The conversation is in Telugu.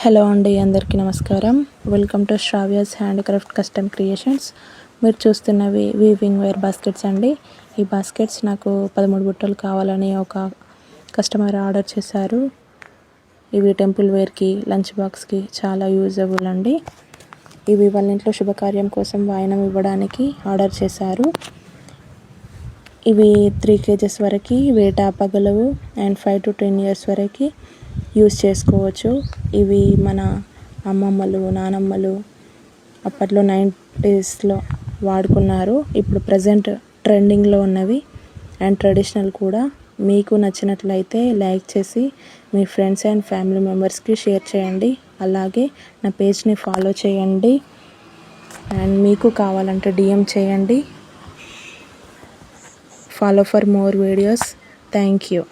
హలో అండి, అందరికీ నమస్కారం. Welcome to Shravya's handcraft custom creations. మీరు చూస్తున్నవి వీవింగ్ వేర్ బాస్కెట్స్ అండి. ఈ బాస్కెట్స్ నాకు 13 బుట్టలు కావాలని ఒక కస్టమర్ ఆర్డర్ చేశారు. ఇవి టెంపుల్ వేర్కి, లంచ్ బాక్స్కి చాలా యూజబుల్ అండి. ఇవి వాళ్ళ ఇంట్లో శుభకార్యం కోసం వాయనం ఇవ్వడానికి ఆర్డర్ చేశారు. ఇవి 3 kgs వరకు వెయిట్ ఆపగలవు అండ్ 5 to 10 years వరకు యూజ్ చేసుకోవచ్చు. ఇవి మన అమ్మమ్మలు, నానమ్మలు అప్పట్లో 90sలో వాడుకున్నారు. ఇప్పుడు ప్రజెంట్ ట్రెండింగ్లో ఉన్నవి అండ్ ట్రెడిషనల్ కూడా. మీకు నచ్చినట్లయితే లైక్ చేసి మీ ఫ్రెండ్స్ అండ్ ఫ్యామిలీ మెంబర్స్కి షేర్ చేయండి. అలాగే నా పేజ్ని ఫాలో చేయండి అండ్ మీకు కావాలంటే DM చేయండి. Follow for more videos. Thank you.